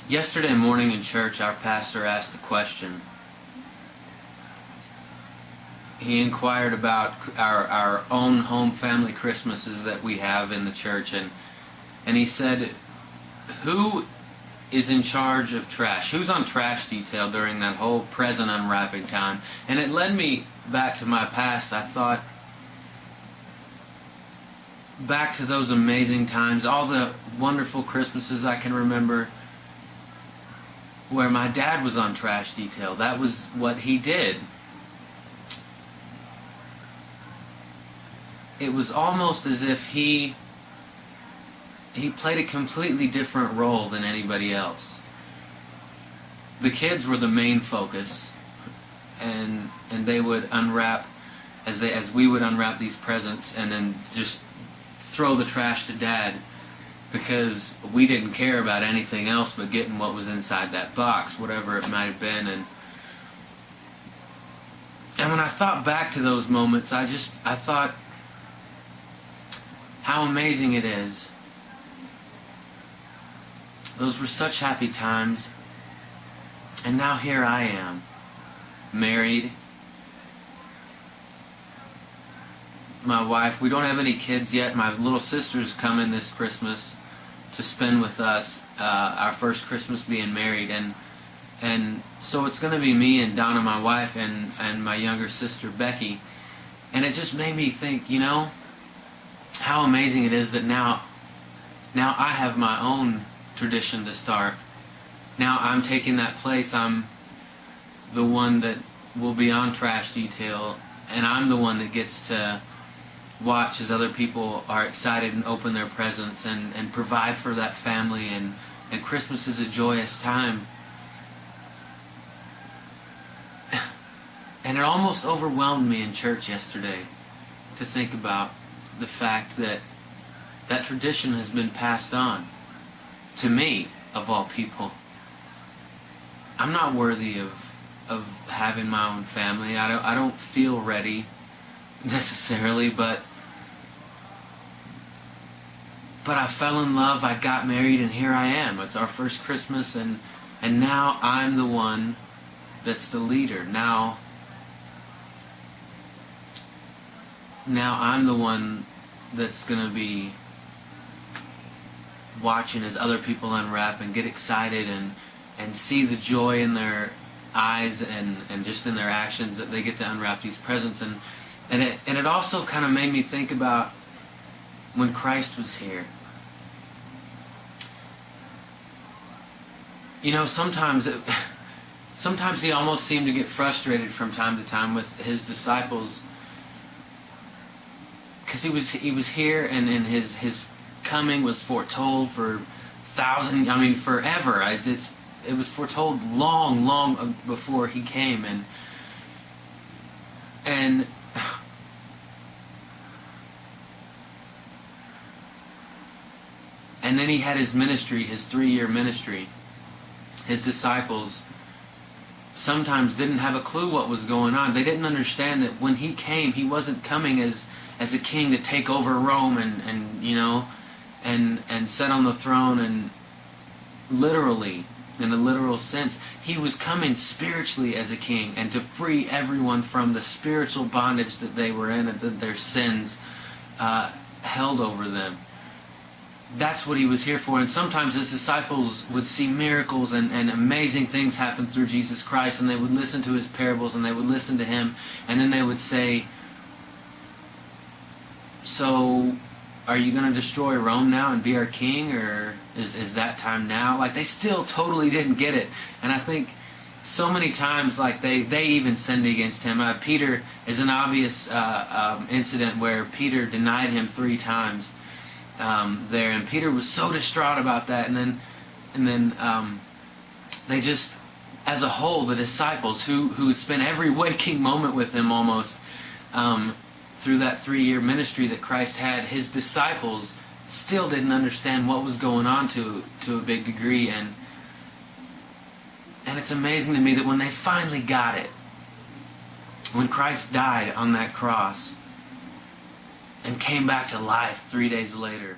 Yesterday morning in church, our pastor asked a question. He inquired about our own home family Christmases that we have in the church, and he said, who is in charge of trash? Who's on trash detail during that whole present unwrapping time? And it led me back to my past. I thought back to those amazing times, all the wonderful Christmases I can remember where my dad was on trash detail. That was what he did. It was almost as if he played a completely different role than anybody else. The kids were the main focus, and they would unwrap as we would unwrap these presents, and then just throw the trash to Dad, because we didn't care about anything else but getting what was inside that box, whatever it might have been. And when I thought back to those moments, I thought how amazing it is. Those were such happy times. And now here I am, married. My wife, we don't have any kids yet. My little sister's coming this Christmas to spend with us, our first Christmas being married. And so it's going to be me and Donna, my wife, and my younger sister, Becky. And it just made me think, how amazing it is that now I have my own tradition to start. Now I'm taking that place. I'm the one that will be on trash detail, and I'm the one that gets to watch as other people are excited and open their presents and provide for that family, and Christmas is a joyous time. And it almost overwhelmed me in church yesterday to think about the fact that that tradition has been passed on to me, of all people. I'm not worthy of having my own family. I don't feel ready necessarily, but I fell in love, I got married, and here I am. It's our first Christmas, and now I'm the one that's the leader. Now I'm the one that's going to be watching as other people unwrap and get excited and see the joy in their eyes and just in their actions that they get to unwrap these presents. And it also kind of made me think about when Christ was here. Sometimes he almost seemed to get frustrated from time to time with his disciples, because he was here, and his coming was foretold for forever. It was foretold long before he came, and then he had his ministry, his 3-year ministry. His disciples sometimes didn't have a clue what was going on. They didn't understand that when he came, he wasn't coming as a king to take over Rome and sit on the throne, and literally, in a literal sense. He was coming spiritually as a king, and to free everyone from the spiritual bondage that they were in and that their sins held over them. That's what he was here for. And sometimes his disciples would see miracles and amazing things happen through Jesus Christ, and they would listen to his parables, and they would listen to him, and then they would say, "So, are you going to destroy Rome now and be our king, or is that time now?" Like, they still totally didn't get it. And I think so many times, like, they even sinned against him. Peter is an obvious incident where Peter denied him 3 times there, and Peter was so distraught about that. And then they just, as a whole, the disciples who had spent every waking moment with him almost, through that 3-year ministry that Christ had, his disciples still didn't understand what was going on to a big degree. And it's amazing to me that when they finally got it, when Christ died on that cross and came back to life 3 days later,